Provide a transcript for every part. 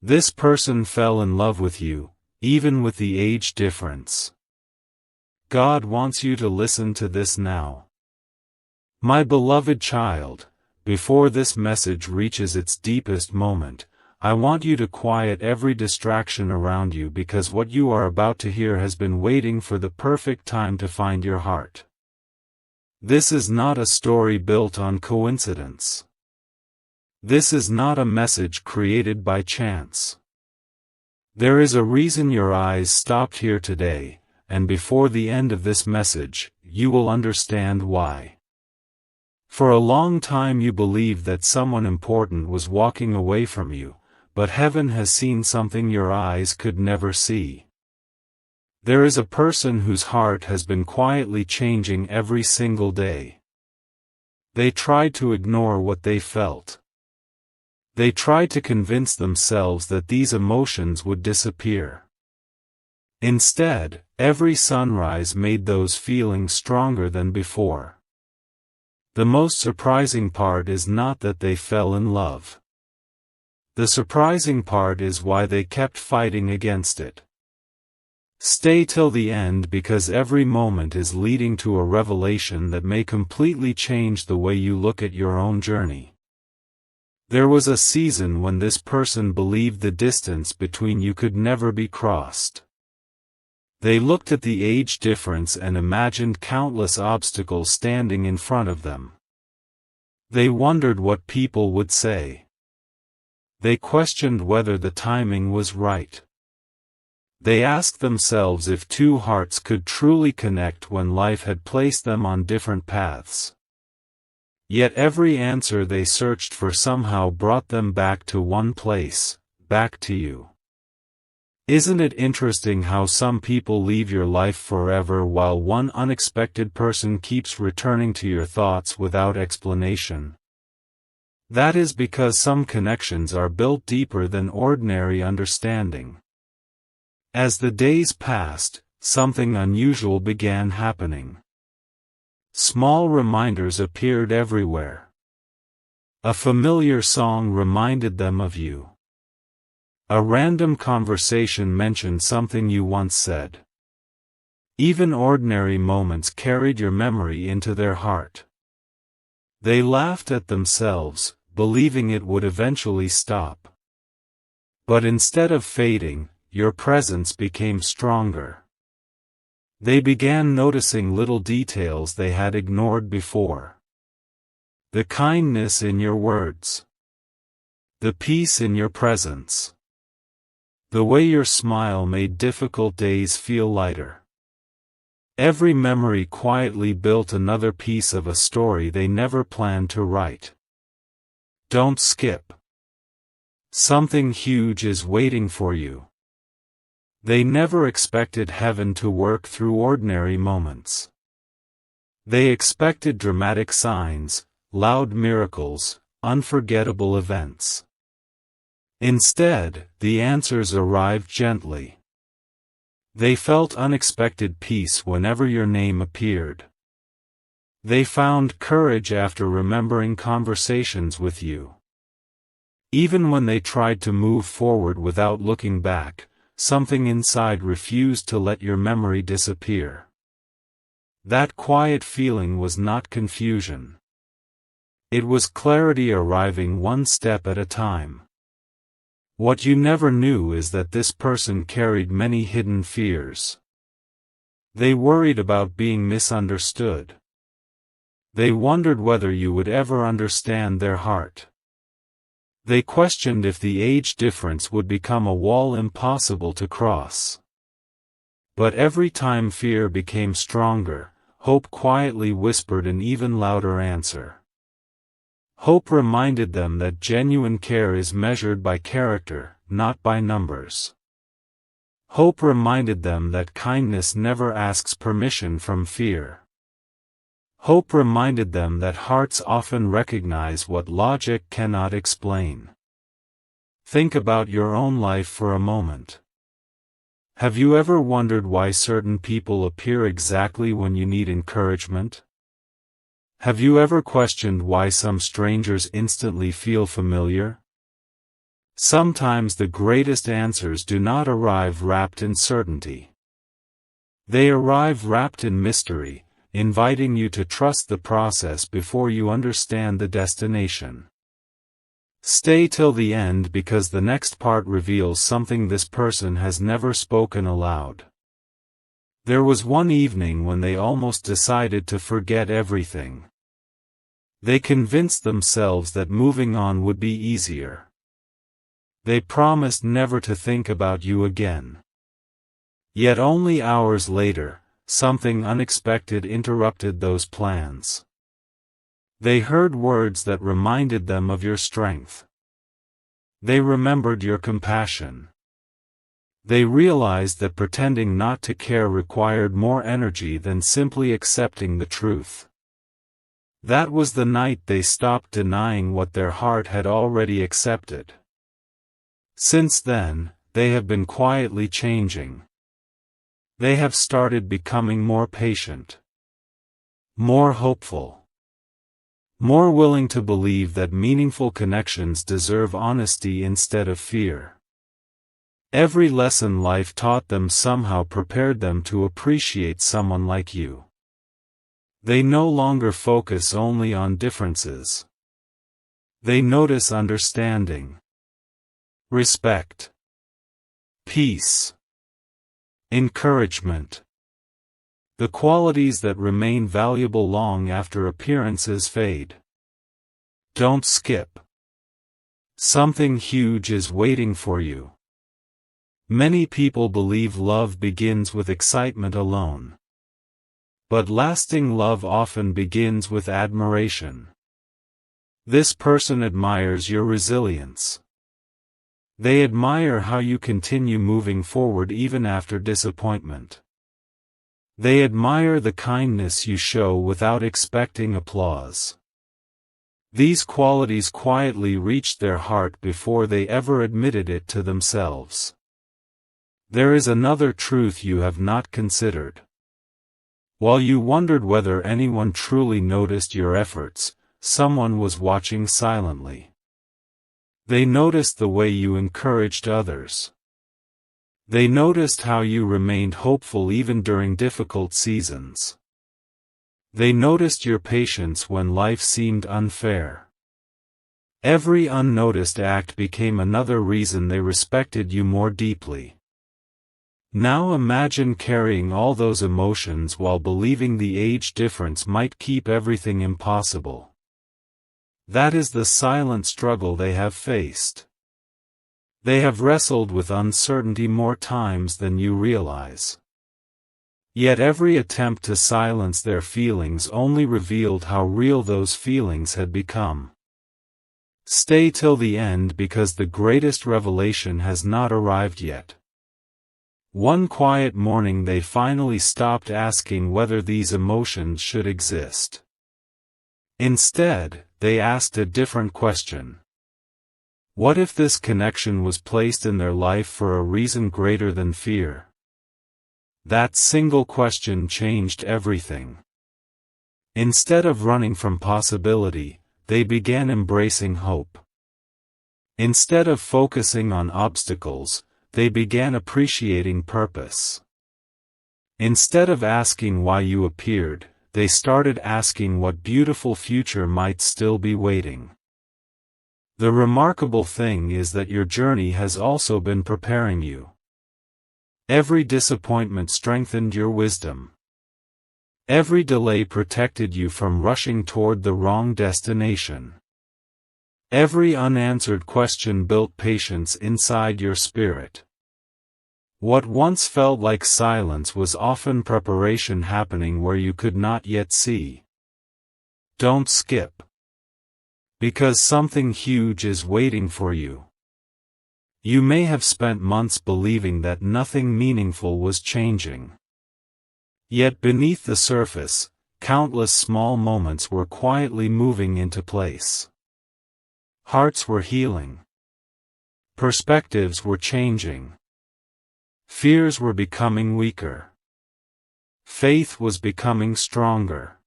This person fell in love with you, even with the age difference. God wants you to listen to this now. My beloved child, before this message reaches its deepest moment, I want you to quiet every distraction around you because what you are about to hear has been waiting for the perfect time to find your heart. This is not a story built on coincidence. This is not a message created by chance. There is a reason your eyes stopped here today, and before the end of this message, you will understand why. For a long time you believed that someone important was walking away from you, but heaven has seen something your eyes could never see. There is a person whose heart has been quietly changing every single day. They tried to ignore what they felt. They tried to convince themselves that these emotions would disappear. Instead, every sunrise made those feelings stronger than before. The most surprising part is not that they fell in love. The surprising part is why they kept fighting against it. Stay till the end because every moment is leading to a revelation that may completely change the way you look at your own journey. There was a season when this person believed the distance between you could never be crossed. They looked at the age difference and imagined countless obstacles standing in front of them. They wondered what people would say. They questioned whether the timing was right. They asked themselves if two hearts could truly connect when life had placed them on different paths. Yet every answer they searched for somehow brought them back to one place, back to you. Isn't it interesting how some people leave your life forever while one unexpected person keeps returning to your thoughts without explanation? That is because some connections are built deeper than ordinary understanding. As the days passed, something unusual began happening. Small reminders appeared everywhere. A familiar song reminded them of you. A random conversation mentioned something you once said. Even ordinary moments carried your memory into their heart. They laughed at themselves, believing it would eventually stop. But instead of fading, your presence became stronger. They began noticing little details they had ignored before. The kindness in your words. The peace in your presence. The way your smile made difficult days feel lighter. Every memory quietly built another piece of a story they never planned to write. Don't skip. Something huge is waiting for you. They never expected heaven to work through ordinary moments. They expected dramatic signs, loud miracles, unforgettable events. Instead, the answers arrived gently. They felt unexpected peace whenever your name appeared. They found courage after remembering conversations with you. Even when they tried to move forward without looking back, something inside refused to let your memory disappear. That quiet feeling was not confusion. It was clarity arriving one step at a time. What you never knew is that this person carried many hidden fears. They worried about being misunderstood. They wondered whether you would ever understand their heart. They questioned if the age difference would become a wall impossible to cross. But every time fear became stronger, hope quietly whispered an even louder answer. Hope reminded them that genuine care is measured by character, not by numbers. Hope reminded them that kindness never asks permission from fear. Hope reminded them that hearts often recognize what logic cannot explain. Think about your own life for a moment. Have you ever wondered why certain people appear exactly when you need encouragement? Have you ever questioned why some strangers instantly feel familiar? Sometimes the greatest answers do not arrive wrapped in certainty. They arrive wrapped in mystery, inviting you to trust the process before you understand the destination. Stay till the end because the next part reveals something this person has never spoken aloud. There was one evening when they almost decided to forget everything. They convinced themselves that moving on would be easier. They promised never to think about you again. Yet only hours later, something unexpected interrupted those plans. They heard words that reminded them of your strength. They remembered your compassion. They realized that pretending not to care required more energy than simply accepting the truth. That was the night they stopped denying what their heart had already accepted. Since then, they have been quietly changing. They have started becoming more patient, more hopeful, more willing to believe that meaningful connections deserve honesty instead of fear. Every lesson life taught them somehow prepared them to appreciate someone like you. They no longer focus only on differences. They notice understanding, respect, peace, encouragement. The qualities that remain valuable long after appearances fade. Don't skip. Something huge is waiting for you. Many people believe love begins with excitement alone. But lasting love often begins with admiration. This person admires your resilience. They admire how you continue moving forward even after disappointment. They admire the kindness you show without expecting applause. These qualities quietly reached their heart before they ever admitted it to themselves. There is another truth you have not considered. While you wondered whether anyone truly noticed your efforts, someone was watching silently. They noticed the way you encouraged others. They noticed how you remained hopeful even during difficult seasons. They noticed your patience when life seemed unfair. Every unnoticed act became another reason they respected you more deeply. Now imagine carrying all those emotions while believing the age difference might keep everything impossible. That is the silent struggle they have faced. They have wrestled with uncertainty more times than you realize. Yet every attempt to silence their feelings only revealed how real those feelings had become. Stay till the end because the greatest revelation has not arrived yet. One quiet morning they finally stopped asking whether these emotions should exist. Instead, they asked a different question. What if this connection was placed in their life for a reason greater than fear? That single question changed everything. Instead of running from possibility, they began embracing hope. Instead of focusing on obstacles, they began appreciating purpose. Instead of asking why you appeared, they started asking what beautiful future might still be waiting. The remarkable thing is that your journey has also been preparing you. Every disappointment strengthened your wisdom. Every delay protected you from rushing toward the wrong destination. Every unanswered question built patience inside your spirit. What once felt like silence was often preparation happening where you could not yet see. Don't skip. Because something huge is waiting for you. You may have spent months believing that nothing meaningful was changing. Yet beneath the surface, countless small moments were quietly moving into place. Hearts were healing. Perspectives were changing. Fears were becoming weaker. Faith was becoming stronger.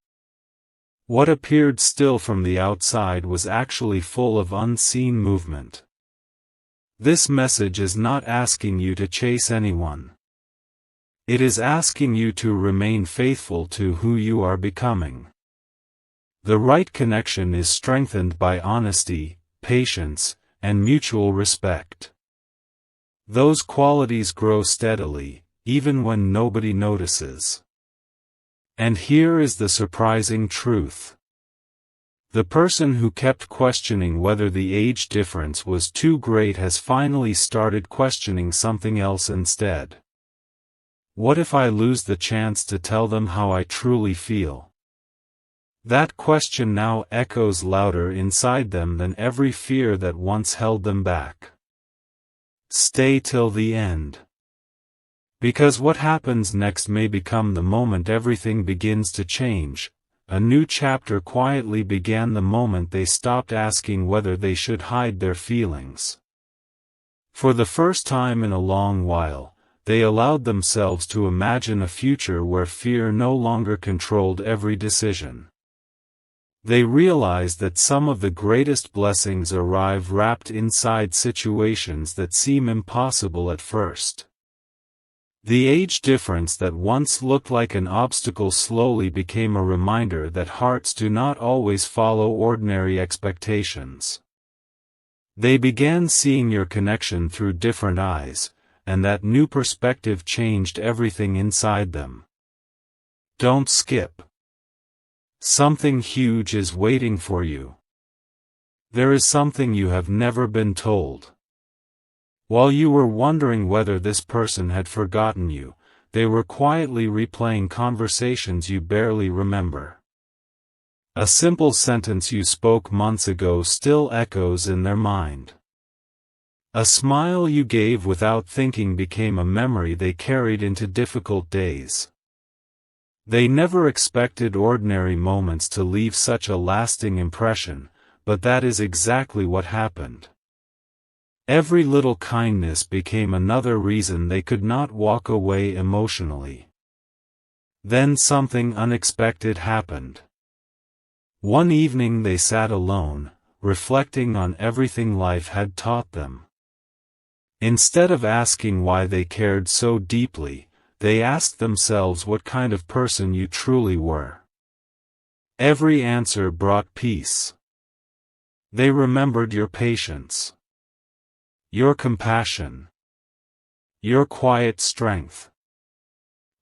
What appeared still from the outside was actually full of unseen movement. This message is not asking you to chase anyone. It is asking you to remain faithful to who you are becoming. The right connection is strengthened by honesty, patience, and mutual respect. Those qualities grow steadily, even when nobody notices. And here is the surprising truth. The person who kept questioning whether the age difference was too great has finally started questioning something else instead. What if I lose the chance to tell them how I truly feel? That question now echoes louder inside them than every fear that once held them back. Stay till the end. Because what happens next may become the moment everything begins to change. A new chapter quietly began the moment they stopped asking whether they should hide their feelings. For the first time in a long while, they allowed themselves to imagine a future where fear no longer controlled every decision. They realized that some of the greatest blessings arrive wrapped inside situations that seem impossible at first. The age difference that once looked like an obstacle slowly became a reminder that hearts do not always follow ordinary expectations. They began seeing your connection through different eyes, and that new perspective changed everything inside them. Don't skip. Something huge is waiting for you. There is something you have never been told. While you were wondering whether this person had forgotten you, they were quietly replaying conversations you barely remember. A simple sentence you spoke months ago still echoes in their mind. A smile you gave without thinking became a memory they carried into difficult days. They never expected ordinary moments to leave such a lasting impression, but that is exactly what happened. Every little kindness became another reason they could not walk away emotionally. Then something unexpected happened. One evening they sat alone, reflecting on everything life had taught them. Instead of asking why they cared so deeply, they asked themselves what kind of person you truly were. Every answer brought peace. They remembered your patience, your compassion, your quiet strength.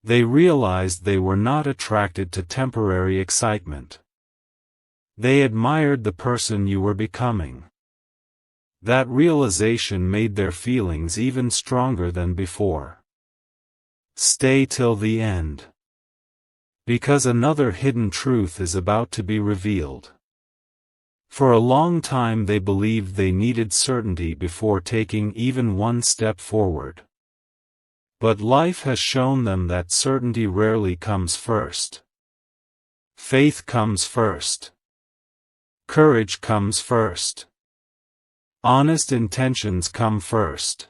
They realized they were not attracted to temporary excitement. They admired the person you were becoming. That realization made their feelings even stronger than before. Stay till the end. Because another hidden truth is about to be revealed. For a long time they believed they needed certainty before taking even one step forward. But life has shown them that certainty rarely comes first. Faith comes first. Courage comes first. Honest intentions come first.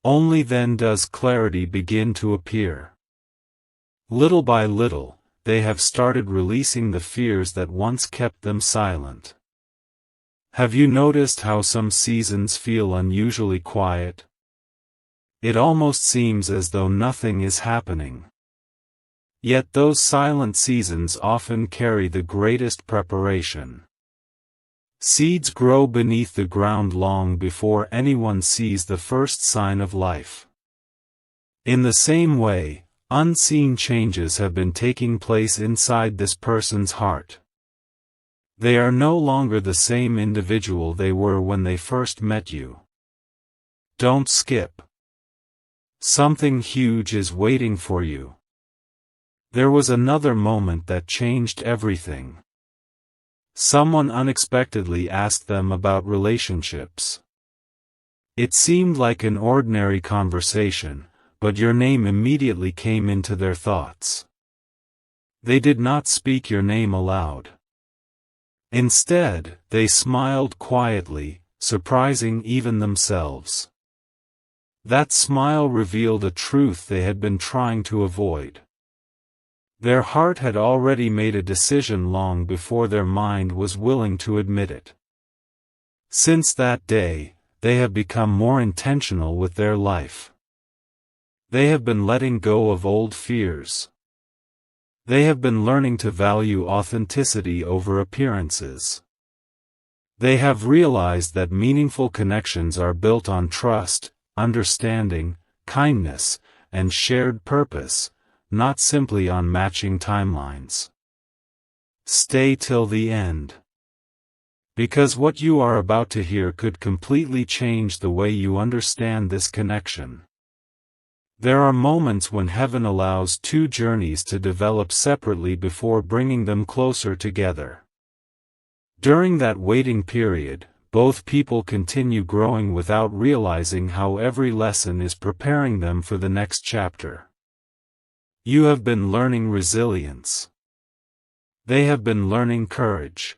Only then does clarity begin to appear. Little by little, they have started releasing the fears that once kept them silent. Have you noticed how some seasons feel unusually quiet? It almost seems as though nothing is happening. Yet those silent seasons often carry the greatest preparation. Seeds grow beneath the ground long before anyone sees the first sign of life. In the same way, unseen changes have been taking place inside this person's heart. They are no longer the same individual they were when they first met you. Don't skip. Something huge is waiting for you. There was another moment that changed everything. Someone unexpectedly asked them about relationships. It seemed like an ordinary conversation, but your name immediately came into their thoughts. They did not speak your name aloud. Instead, they smiled quietly, surprising even themselves. That smile revealed a truth they had been trying to avoid. Their heart had already made a decision long before their mind was willing to admit it. Since that day, they have become more intentional with their life. They have been letting go of old fears. They have been learning to value authenticity over appearances. They have realized that meaningful connections are built on trust, understanding, kindness, and shared purpose, not simply on matching timelines. Stay till the end. Because what you are about to hear could completely change the way you understand this connection. There are moments when heaven allows two journeys to develop separately before bringing them closer together. During that waiting period, both people continue growing without realizing how every lesson is preparing them for the next chapter. You have been learning resilience. They have been learning courage.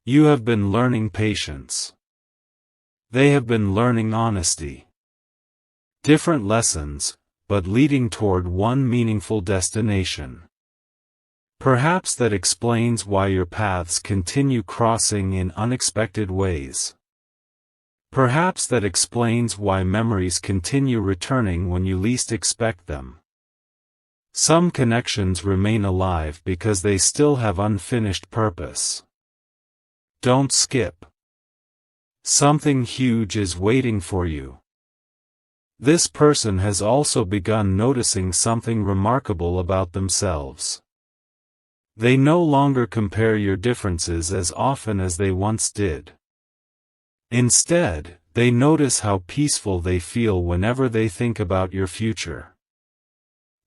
You have been learning patience. They have been learning honesty. Different lessons, but leading toward one meaningful destination. Perhaps that explains why your paths continue crossing in unexpected ways. Perhaps that explains why memories continue returning when you least expect them. Some connections remain alive because they still have unfinished purpose. Don't skip. Something huge is waiting for you. This person has also begun noticing something remarkable about themselves. They no longer compare your differences as often as they once did. Instead, they notice how peaceful they feel whenever they think about your future.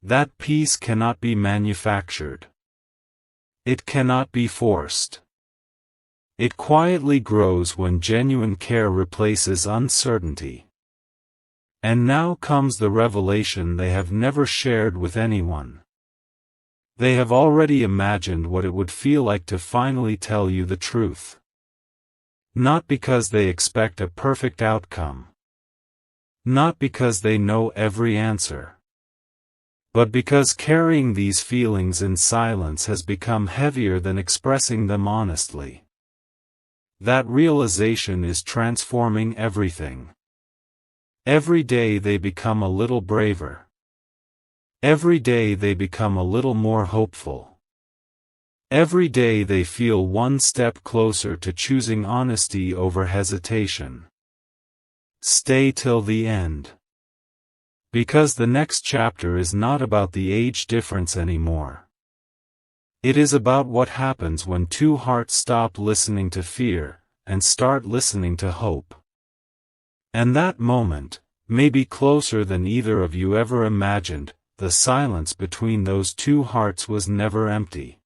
That peace cannot be manufactured. It cannot be forced. It quietly grows when genuine care replaces uncertainty. And now comes the revelation they have never shared with anyone. They have already imagined what it would feel like to finally tell you the truth. Not because they expect a perfect outcome. Not because they know every answer. But because carrying these feelings in silence has become heavier than expressing them honestly. That realization is transforming everything. Every day they become a little braver. Every day they become a little more hopeful. Every day they feel one step closer to choosing honesty over hesitation. Stay till the end. Because the next chapter is not about the age difference anymore. It is about what happens when two hearts stop listening to fear, and start listening to hope. And that moment, may be closer than either of you ever imagined. The silence between those two hearts was never empty.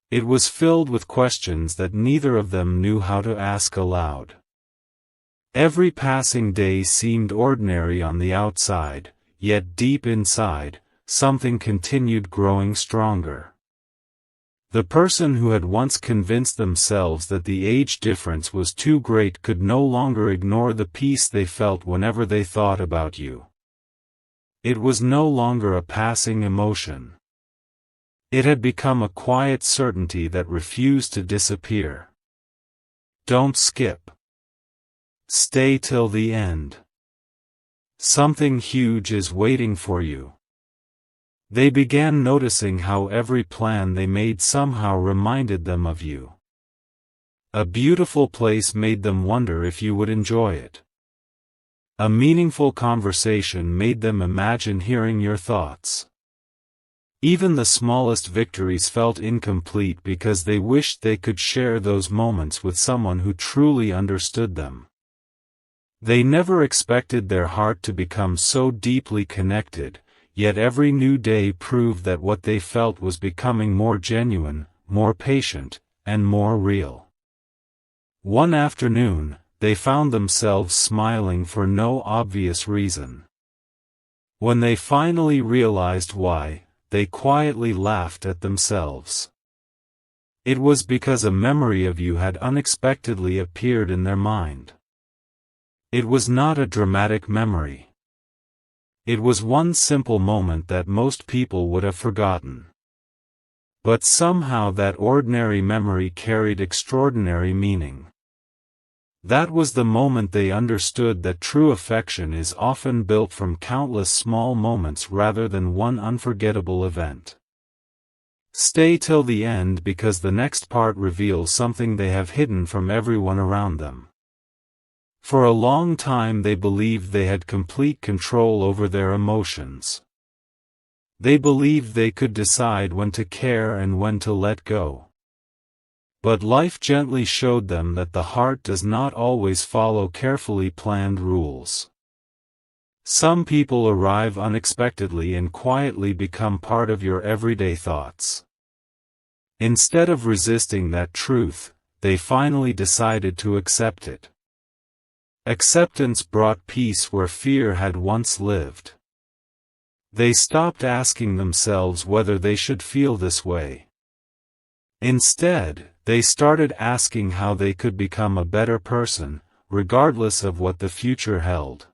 It was filled with questions that neither of them knew how to ask aloud. Every passing day seemed ordinary on the outside, yet deep inside, something continued growing stronger. The person who had once convinced themselves that the age difference was too great could no longer ignore the peace they felt whenever they thought about you. It was no longer a passing emotion. It had become a quiet certainty that refused to disappear. Don't skip. Stay till the end. Something huge is waiting for you. They began noticing how every plan they made somehow reminded them of you. A beautiful place made them wonder if you would enjoy it. A meaningful conversation made them imagine hearing your thoughts. Even the smallest victories felt incomplete because they wished they could share those moments with someone who truly understood them. They never expected their heart to become so deeply connected, yet every new day proved that what they felt was becoming more genuine, more patient, and more real. One afternoon, they found themselves smiling for no obvious reason. When they finally realized why, they quietly laughed at themselves. It was because a memory of you had unexpectedly appeared in their mind. It was not a dramatic memory. It was one simple moment that most people would have forgotten. But somehow that ordinary memory carried extraordinary meaning. That was the moment they understood that true affection is often built from countless small moments rather than one unforgettable event. Stay till the end because the next part reveals something they have hidden from everyone around them. For a long time they believed they had complete control over their emotions. They believed they could decide when to care and when to let go. But life gently showed them that the heart does not always follow carefully planned rules. Some people arrive unexpectedly and quietly become part of your everyday thoughts. Instead of resisting that truth, they finally decided to accept it. Acceptance brought peace where fear had once lived. They stopped asking themselves whether they should feel this way. Instead, they started asking how they could become a better person, regardless of what the future held.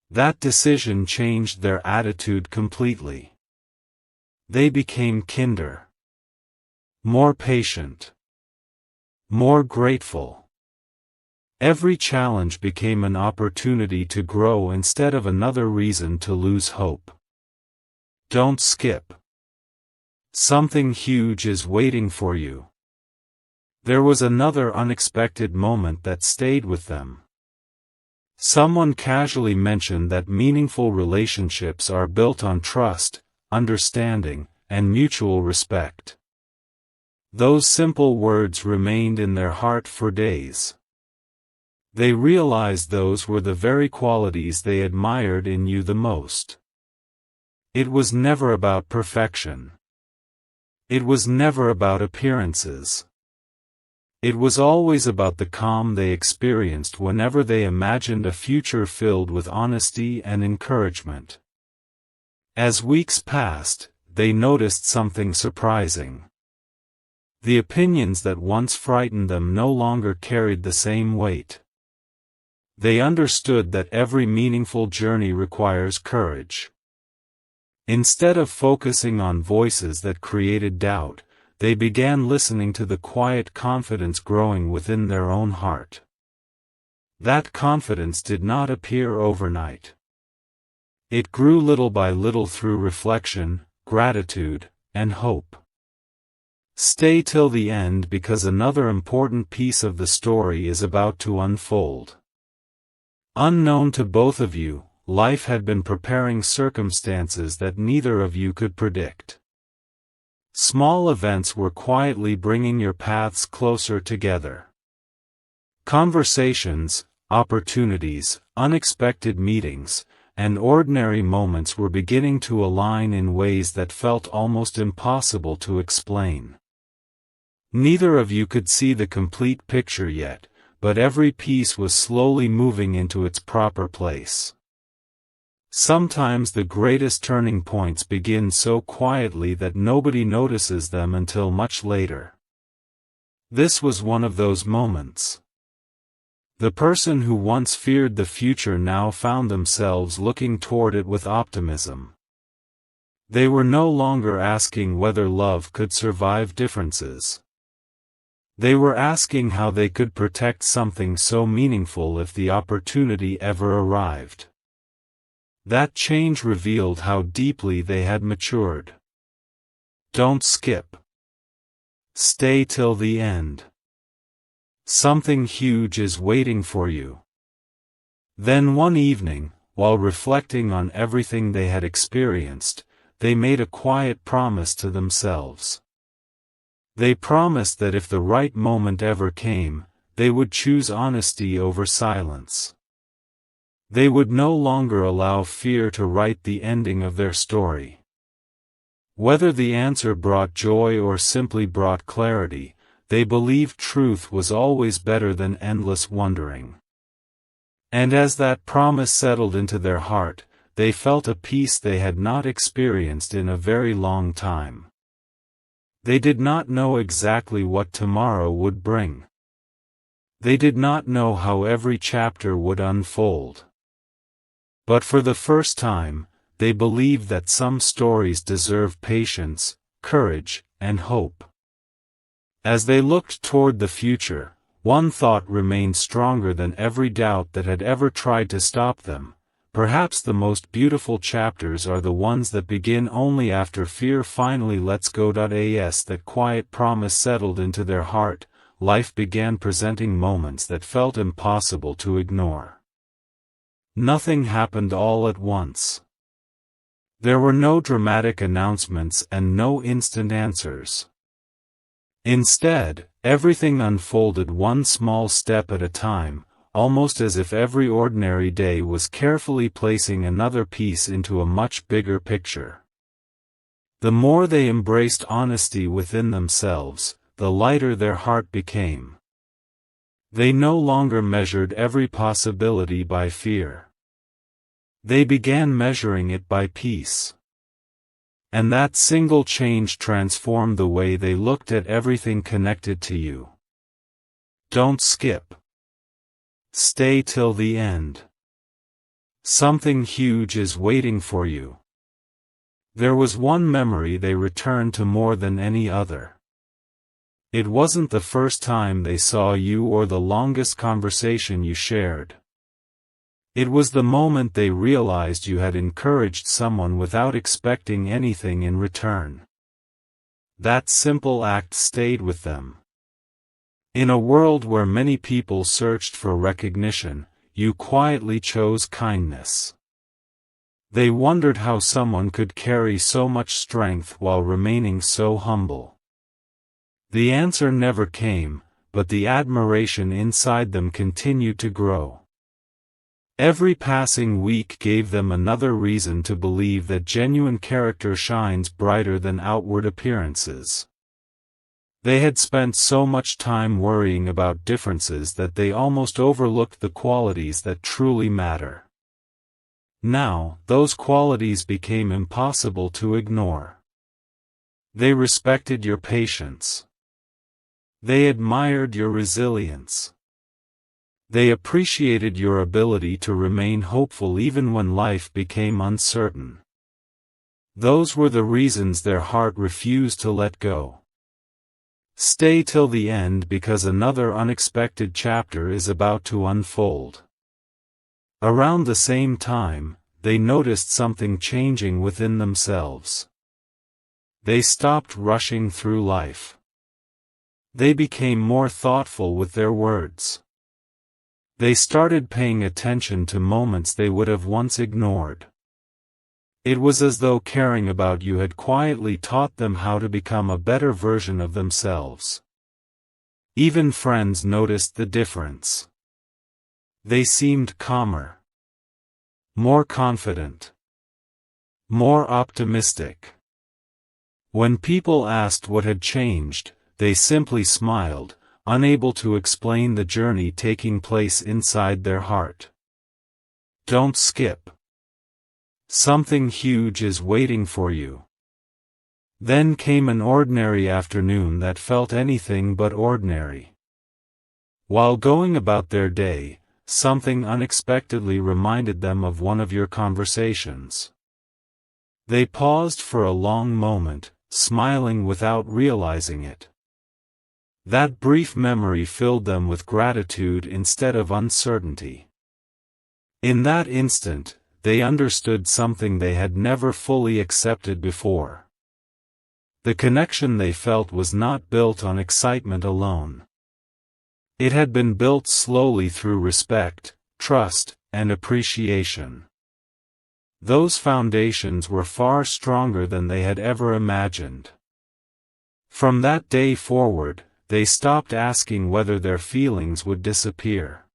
That decision changed their attitude completely. They became kinder, more patient, more grateful. Every challenge became an opportunity to grow instead of another reason to lose hope. Don't skip. Something huge is waiting for you. There was another unexpected moment that stayed with them. Someone casually mentioned that meaningful relationships are built on trust, understanding, and mutual respect. Those simple words remained in their heart for days. They realized those were the very qualities they admired in you the most. It was never about perfection. It was never about appearances. It was always about the calm they experienced whenever they imagined a future filled with honesty and encouragement. As weeks passed, they noticed something surprising. The opinions that once frightened them no longer carried the same weight. They understood that every meaningful journey requires courage. Instead of focusing on voices that created doubt, they began listening to the quiet confidence growing within their own heart. That confidence did not appear overnight. It grew little by little through reflection, gratitude, and hope. Stay till the end because another important piece of the story is about to unfold. Unknown to both of you, life had been preparing circumstances that neither of you could predict. Small events were quietly bringing your paths closer together. Conversations, opportunities, unexpected meetings, and ordinary moments were beginning to align in ways that felt almost impossible to explain. Neither of you could see the complete picture yet, but every piece was slowly moving into its proper place. Sometimes the greatest turning points begin so quietly that nobody notices them until much later. This was one of those moments. The person who once feared the future now found themselves looking toward it with optimism. They were no longer asking whether love could survive differences. They were asking how they could protect something so meaningful if the opportunity ever arrived. That change revealed how deeply they had matured. Don't skip. Stay till the end. Something huge is waiting for you. Then one evening, while reflecting on everything they had experienced, they made a quiet promise to themselves. They promised that if the right moment ever came, they would choose honesty over silence. They would no longer allow fear to write the ending of their story. Whether the answer brought joy or simply brought clarity, they believed truth was always better than endless wondering. And as that promise settled into their heart, they felt a peace they had not experienced in a very long time. They did not know exactly what tomorrow would bring. They did not know how every chapter would unfold. But for the first time, they believed that some stories deserve patience, courage, and hope. As they looked toward the future, One thought remained stronger than every doubt that had ever tried to stop them. Perhaps the most beautiful chapters are the ones that begin only after fear finally lets go. As that quiet promise settled into their heart, life began presenting moments that felt impossible to ignore. Nothing happened all at once. There were no dramatic announcements and no instant answers. Instead, everything unfolded one small step at a time, almost as if every ordinary day was carefully placing another piece into a much bigger picture. The more they embraced honesty within themselves, the lighter their heart became. They no longer measured every possibility by fear. They began measuring it by peace. And that single change transformed the way they looked at everything connected to you. Don't skip. Stay till the end. Something huge is waiting for you. There was one memory they returned to more than any other. It wasn't the first time they saw you or the longest conversation you shared. It was the moment they realized you had encouraged someone without expecting anything in return. That simple act stayed with them. In a world where many people searched for recognition, you quietly chose kindness. They wondered how someone could carry so much strength while remaining so humble. The answer never came, but the admiration inside them continued to grow. Every passing week gave them another reason to believe that genuine character shines brighter than outward appearances. They had spent so much time worrying about differences that they almost overlooked the qualities that truly matter. Now, those qualities became impossible to ignore. They respected your patience. They admired your resilience. They appreciated your ability to remain hopeful even when life became uncertain. Those were the reasons their heart refused to let go. Stay till the end because another unexpected chapter is about to unfold. Around the same time, they noticed something changing within themselves. They stopped rushing through life. They became more thoughtful with their words. They started paying attention to moments they would have once ignored. It was as though caring about you had quietly taught them how to become a better version of themselves. Even friends noticed the difference. They seemed calmer, more confident, more optimistic. When people asked what had changed, they simply smiled, unable to explain the journey taking place inside their heart. Don't skip. Something huge is waiting for you. Then came an ordinary afternoon that felt anything but ordinary. While going about their day, something unexpectedly reminded them of one of your conversations. They paused for a long moment, smiling without realizing it. That brief memory filled them with gratitude instead of uncertainty. In that instant, they understood something they had never fully accepted before. The connection they felt was not built on excitement alone. It had been built slowly through respect, trust, and appreciation. Those foundations were far stronger than they had ever imagined. From that day forward, they stopped asking whether their feelings would disappear.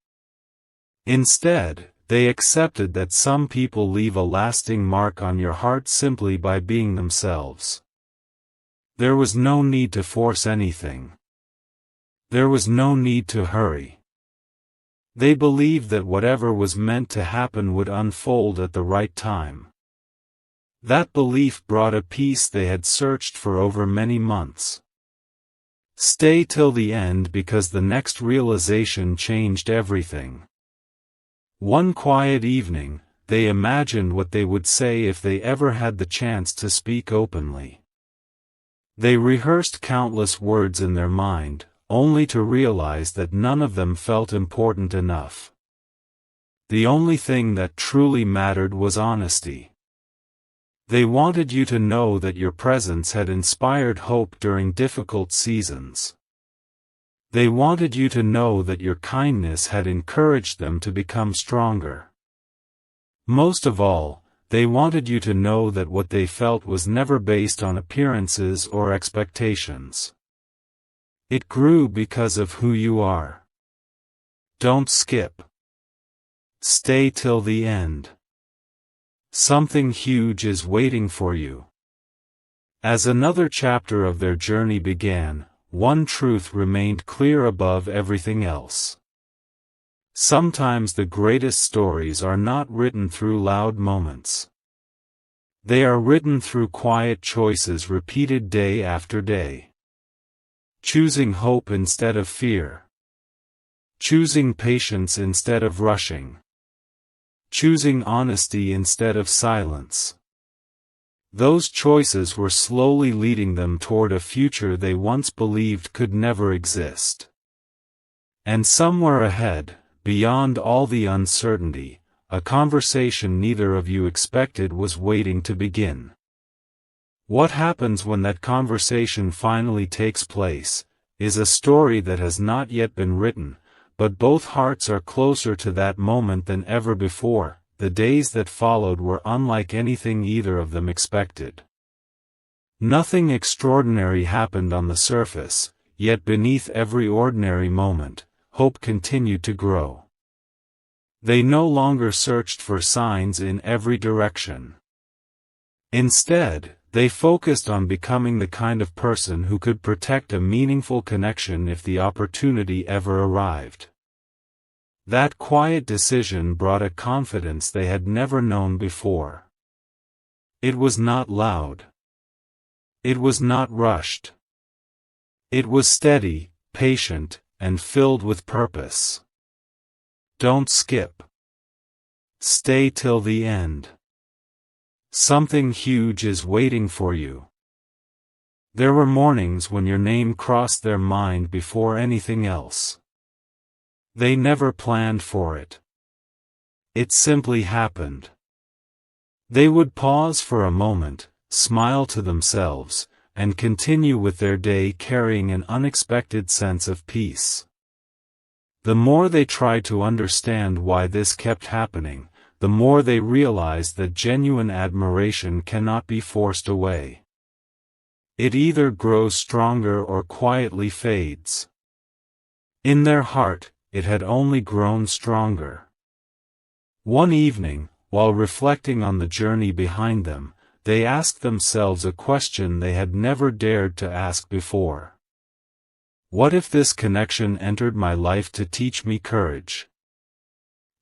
Instead, they accepted that some people leave a lasting mark on your heart simply by being themselves. There was no need to force anything. There was no need to hurry. They believed that whatever was meant to happen would unfold at the right time. That belief brought a peace they had searched for over many months. Stay till the end because the next realization changed everything. One quiet evening, they imagined what they would say if they ever had the chance to speak openly. They rehearsed countless words in their mind, only to realize that none of them felt important enough. The only thing that truly mattered was honesty. They wanted you to know that your presence had inspired hope during difficult seasons. They wanted you to know that your kindness had encouraged them to become stronger. Most of all, they wanted you to know that what they felt was never based on appearances or expectations. It grew because of who you are. Don't skip. Stay till the end. Something huge is waiting for you. As another chapter of their journey began, one truth remained clear above everything else. Sometimes the greatest stories are not written through loud moments. They are written through quiet choices repeated day after day. Choosing hope instead of fear. Choosing patience instead of rushing. Choosing honesty instead of silence. Those choices were slowly leading them toward a future they once believed could never exist. And somewhere ahead, beyond all the uncertainty, a conversation neither of you expected was waiting to begin. What happens when that conversation finally takes place, is a story that has not yet been written, but both hearts are closer to that moment than ever before. The days that followed were unlike anything either of them expected. Nothing extraordinary happened on the surface, yet beneath every ordinary moment, hope continued to grow. They no longer searched for signs in every direction. Instead, they focused on becoming the kind of person who could protect a meaningful connection if the opportunity ever arrived. That quiet decision brought a confidence they had never known before. It was not loud. It was not rushed. It was steady, patient, and filled with purpose. Don't skip. Stay till the end. Something huge is waiting for you. There were mornings when your name crossed their mind before anything else. They never planned for it. It simply happened. They would pause for a moment, smile to themselves, and continue with their day carrying an unexpected sense of peace. The more they tried to understand why this kept happening, the more they realized that genuine admiration cannot be forced away. It either grows stronger or quietly fades. In their heart, it had only grown stronger. One evening, while reflecting on the journey behind them, they asked themselves a question they had never dared to ask before. What if this connection entered my life to teach me courage?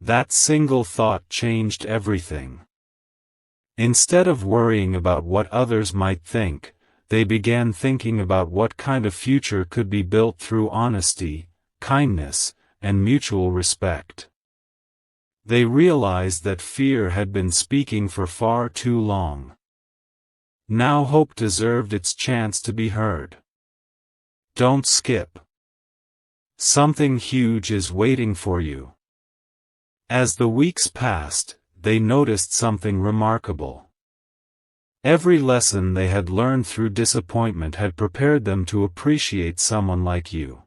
That single thought changed everything. Instead of worrying about what others might think, they began thinking about what kind of future could be built through honesty, kindness, and mutual respect. They realized that fear had been speaking for far too long. Now hope deserved its chance to be heard. Don't skip. Something huge is waiting for you. As the weeks passed, they noticed something remarkable. Every lesson they had learned through disappointment had prepared them to appreciate someone like you.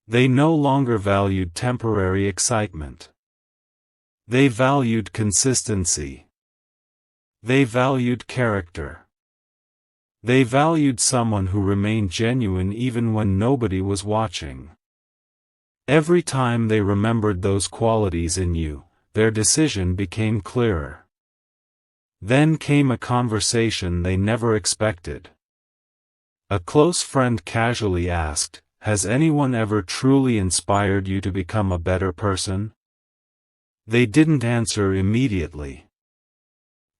They no longer valued temporary excitement. They valued consistency. They valued character. They valued someone who remained genuine even when nobody was watching. Every time they remembered those qualities in you, their decision became clearer. Then came a conversation they never expected. A close friend casually asked, "Has anyone ever truly inspired you to become a better person?" They didn't answer immediately.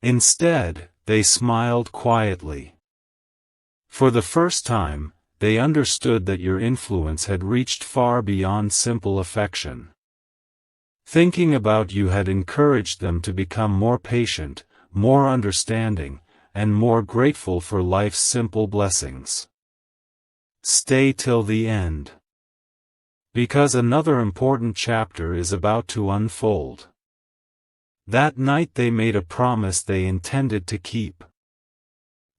Instead, they smiled quietly. For the first time, they understood that your influence had reached far beyond simple affection. Thinking about you had encouraged them to become more patient, more understanding, and more grateful for life's simple blessings. Stay till the end. Because another important chapter is about to unfold. That night they made a promise they intended to keep.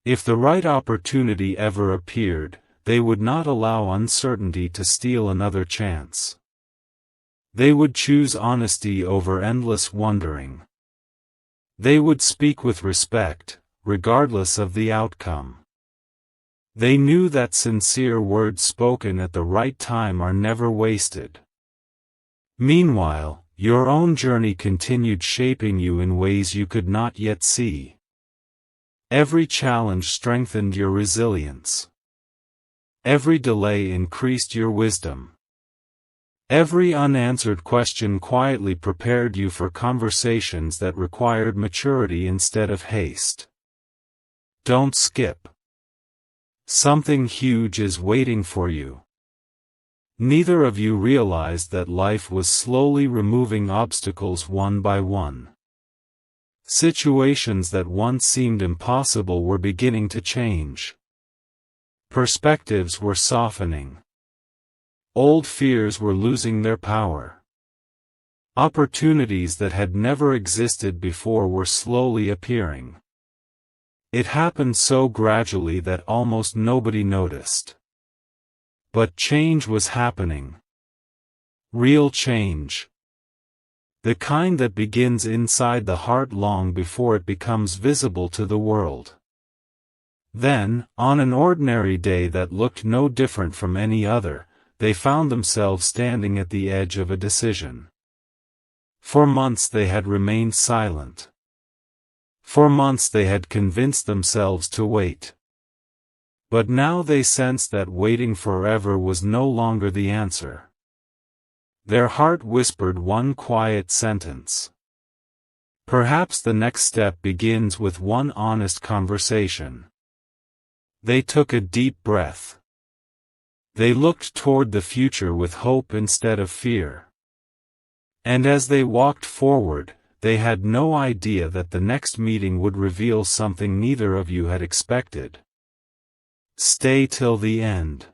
If the right opportunity ever appeared, they would not allow uncertainty to steal another chance. They would choose honesty over endless wondering. They would speak with respect, regardless of the outcome. They knew that sincere words spoken at the right time are never wasted. Meanwhile, your own journey continued shaping you in ways you could not yet see. Every challenge strengthened your resilience. Every delay increased your wisdom. Every unanswered question quietly prepared you for conversations that required maturity instead of haste. Don't skip. Something huge is waiting for you. Neither of you realized that life was slowly removing obstacles one by one. Situations that once seemed impossible were beginning to change. Perspectives were softening. Old fears were losing their power. Opportunities that had never existed before were slowly appearing. It happened so gradually that almost nobody noticed. But change was happening. Real change. The kind that begins inside the heart long before it becomes visible to the world. Then, on an ordinary day that looked no different from any other, they found themselves standing at the edge of a decision. For months they had remained silent. For months they had convinced themselves to wait. But now they sensed that waiting forever was no longer the answer. Their heart whispered one quiet sentence. Perhaps the next step begins with one honest conversation. They took a deep breath. They looked toward the future with hope instead of fear. And as they walked forward, they had no idea that the next meeting would reveal something neither of you had expected. Stay till the end.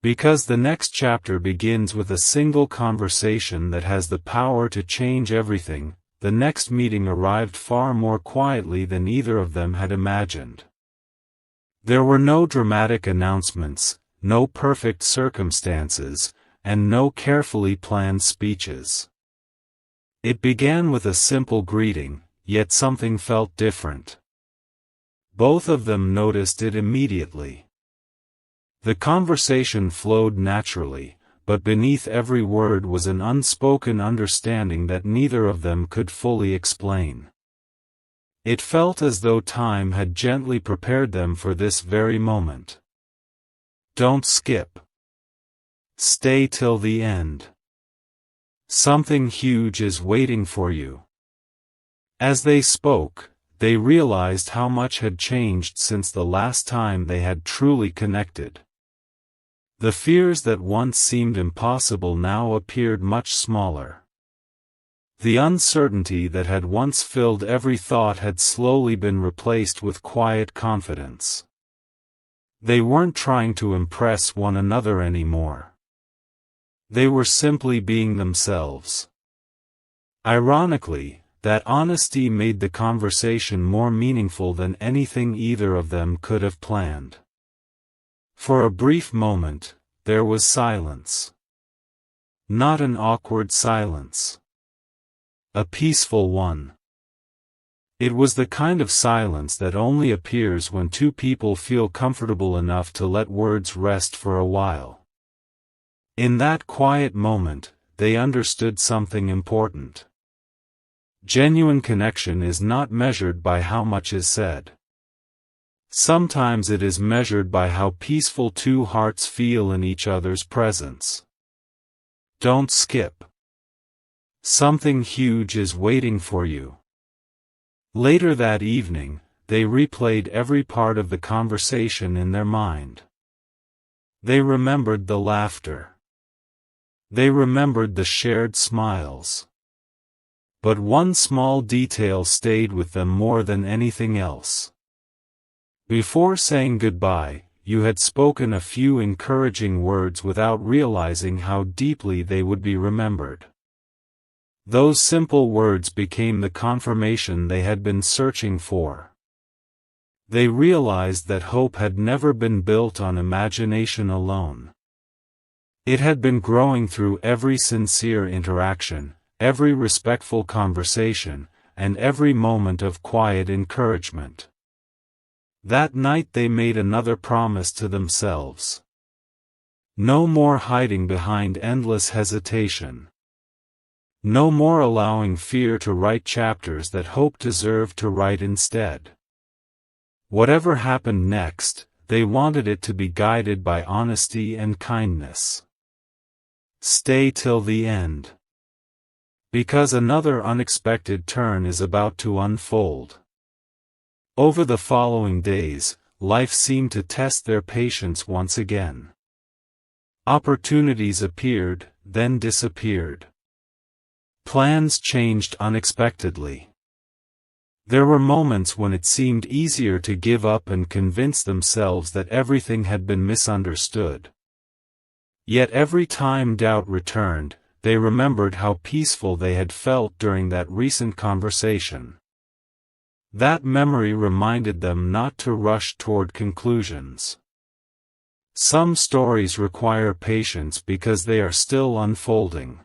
Because the next chapter begins with a single conversation that has the power to change everything. The next meeting arrived far more quietly than either of them had imagined. There were no dramatic announcements, no perfect circumstances, and no carefully planned speeches. It began with a simple greeting, yet something felt different. Both of them noticed it immediately. The conversation flowed naturally, but beneath every word was an unspoken understanding that neither of them could fully explain. It felt as though time had gently prepared them for this very moment. Don't skip. Stay till the end. Something huge is waiting for you. As they spoke, they realized how much had changed since the last time they had truly connected. The fears that once seemed impossible now appeared much smaller. The uncertainty that had once filled every thought had slowly been replaced with quiet confidence. They weren't trying to impress one another anymore. They were simply being themselves. Ironically, that honesty made the conversation more meaningful than anything either of them could have planned. For a brief moment, there was silence. Not an awkward silence. A peaceful one. It was the kind of silence that only appears when two people feel comfortable enough to let words rest for a while. In that quiet moment, they understood something important. Genuine connection is not measured by how much is said. Sometimes it is measured by how peaceful two hearts feel in each other's presence. Don't skip. Something huge is waiting for you. Later that evening, they replayed every part of the conversation in their mind. They remembered the laughter. They remembered the shared smiles. But one small detail stayed with them more than anything else. Before saying goodbye, you had spoken a few encouraging words without realizing how deeply they would be remembered. Those simple words became the confirmation they had been searching for. They realized that hope had never been built on imagination alone. It had been growing through every sincere interaction, every respectful conversation, and every moment of quiet encouragement. That night they made another promise to themselves. No more hiding behind endless hesitation. No more allowing fear to write chapters that hope deserved to write instead. Whatever happened next, they wanted it to be guided by honesty and kindness. Stay till the end. Because another unexpected turn is about to unfold. Over the following days, life seemed to test their patience once again. Opportunities appeared, then disappeared. Plans changed unexpectedly. There were moments when it seemed easier to give up and convince themselves that everything had been misunderstood. Yet every time doubt returned, they remembered how peaceful they had felt during that recent conversation. That memory reminded them not to rush toward conclusions. Some stories require patience because they are still unfolding.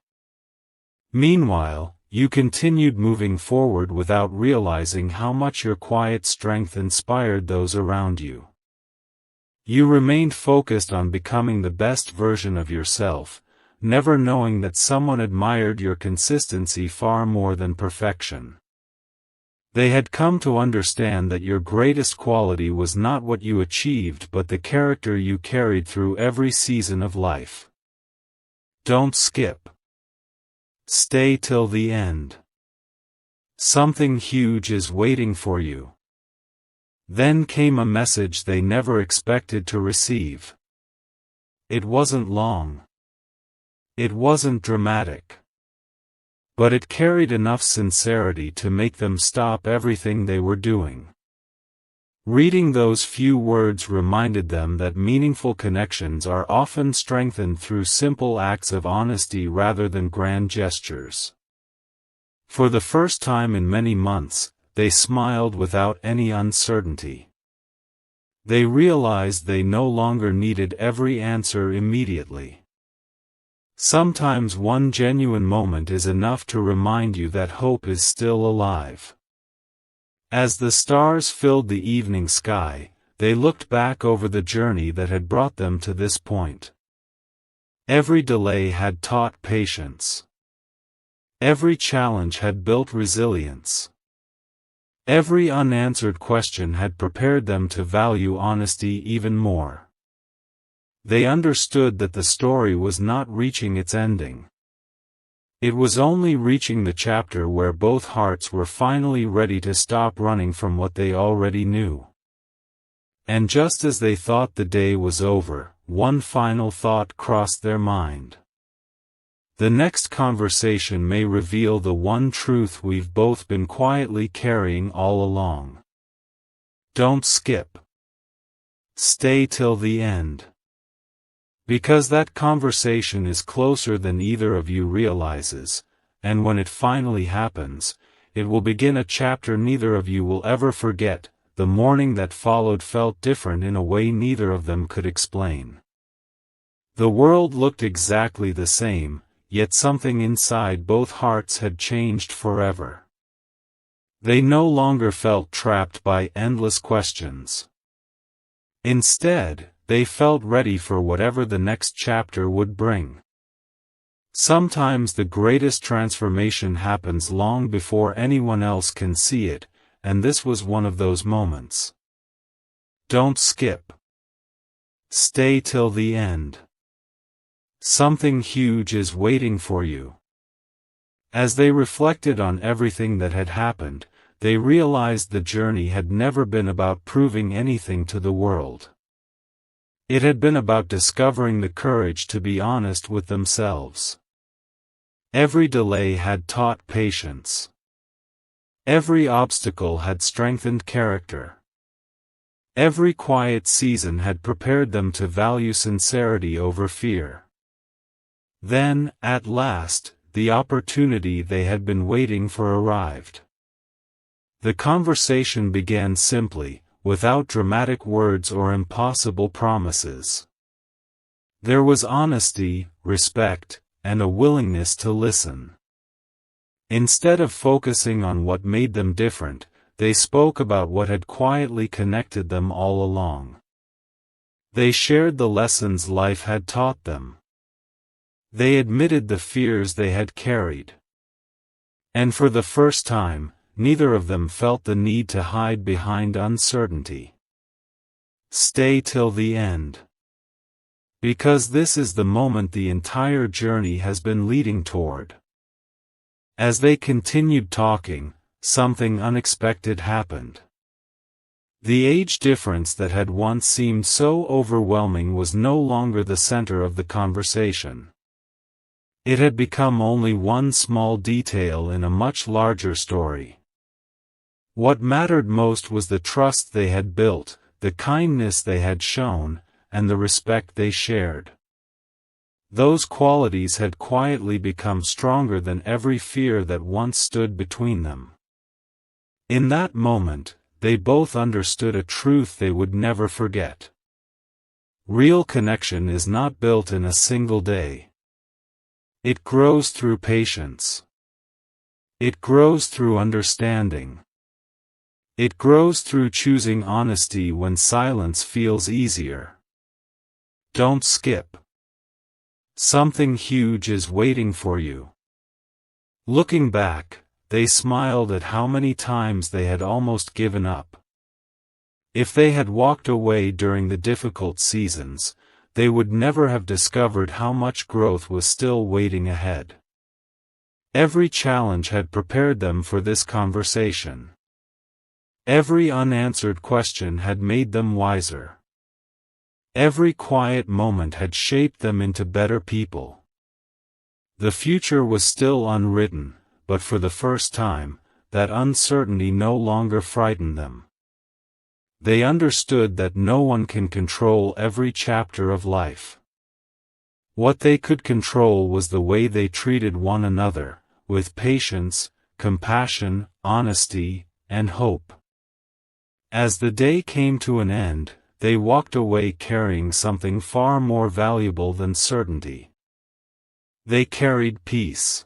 Meanwhile, you continued moving forward without realizing how much your quiet strength inspired those around you. You remained focused on becoming the best version of yourself, never knowing that someone admired your consistency far more than perfection. They had come to understand that your greatest quality was not what you achieved but the character you carried through every season of life. Don't skip. Stay till the end. Something huge is waiting for you. Then came a message they never expected to receive. It wasn't long. It wasn't dramatic. But it carried enough sincerity to make them stop everything they were doing. Reading those few words reminded them that meaningful connections are often strengthened through simple acts of honesty rather than grand gestures. For the first time in many months, they smiled without any uncertainty. They realized they no longer needed every answer immediately. Sometimes one genuine moment is enough to remind you that hope is still alive. As the stars filled the evening sky, they looked back over the journey that had brought them to this point. Every delay had taught patience. Every challenge had built resilience. Every unanswered question had prepared them to value honesty even more. They understood that the story was not reaching its ending. It was only reaching the chapter where both hearts were finally ready to stop running from what they already knew. And just as they thought the day was over, one final thought crossed their mind. The next conversation may reveal the one truth we've both been quietly carrying all along. Don't skip. Stay till the end. Because that conversation is closer than either of you realizes, and when it finally happens, it will begin a chapter neither of you will ever forget. The morning that followed felt different in a way neither of them could explain. The world looked exactly the same, yet something inside both hearts had changed forever. They no longer felt trapped by endless questions. Instead, they felt ready for whatever the next chapter would bring. Sometimes the greatest transformation happens long before anyone else can see it, and this was one of those moments. Don't skip. Stay till the end. Something huge is waiting for you. As they reflected on everything that had happened, they realized the journey had never been about proving anything to the world. It had been about discovering the courage to be honest with themselves. Every delay had taught patience. Every obstacle had strengthened character. Every quiet season had prepared them to value sincerity over fear. Then, at last, the opportunity they had been waiting for arrived. The conversation began simply, without dramatic words or impossible promises. There was honesty, respect, and a willingness to listen. Instead of focusing on what made them different, they spoke about what had quietly connected them all along. They shared the lessons life had taught them. They admitted the fears they had carried. And for the first time, neither of them felt the need to hide behind uncertainty. Stay till the end. Because this is the moment the entire journey has been leading toward. As they continued talking, something unexpected happened. The age difference that had once seemed so overwhelming was no longer the center of the conversation. It had become only one small detail in a much larger story. What mattered most was the trust they had built, the kindness they had shown, and the respect they shared. Those qualities had quietly become stronger than every fear that once stood between them. In that moment, they both understood a truth they would never forget. Real connection is not built in a single day. It grows through patience. It grows through understanding. It grows through choosing honesty when silence feels easier. Don't skip. Something huge is waiting for you. Looking back, they smiled at how many times they had almost given up. If they had walked away during the difficult seasons, they would never have discovered how much growth was still waiting ahead. Every challenge had prepared them for this conversation. Every unanswered question had made them wiser. Every quiet moment had shaped them into better people. The future was still unwritten, but for the first time, that uncertainty no longer frightened them. They understood that no one can control every chapter of life. What they could control was the way they treated one another, with patience, compassion, honesty, and hope. As the day came to an end, they walked away carrying something far more valuable than certainty. They carried peace.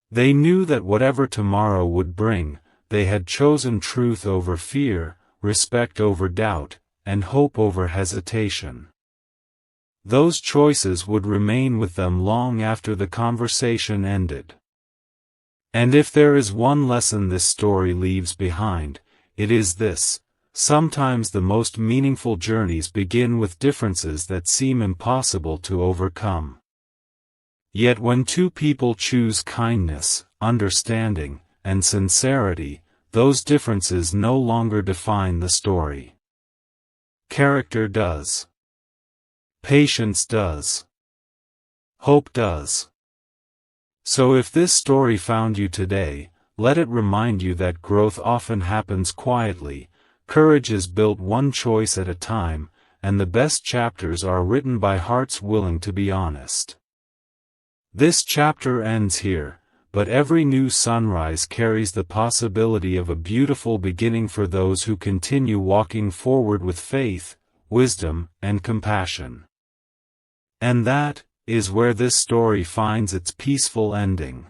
They knew that whatever tomorrow would bring, they had chosen truth over fear, respect over doubt, and hope over hesitation. Those choices would remain with them long after the conversation ended. And if there is one lesson this story leaves behind, it is this: sometimes the most meaningful journeys begin with differences that seem impossible to overcome. Yet when two people choose kindness, understanding, and sincerity, those differences no longer define the story. Character does. Patience does. Hope does. So if this story found you today, let it remind you that growth often happens quietly, courage is built one choice at a time, and the best chapters are written by hearts willing to be honest. This chapter ends here, but every new sunrise carries the possibility of a beautiful beginning for those who continue walking forward with faith, wisdom, and compassion. And that is where this story finds its peaceful ending.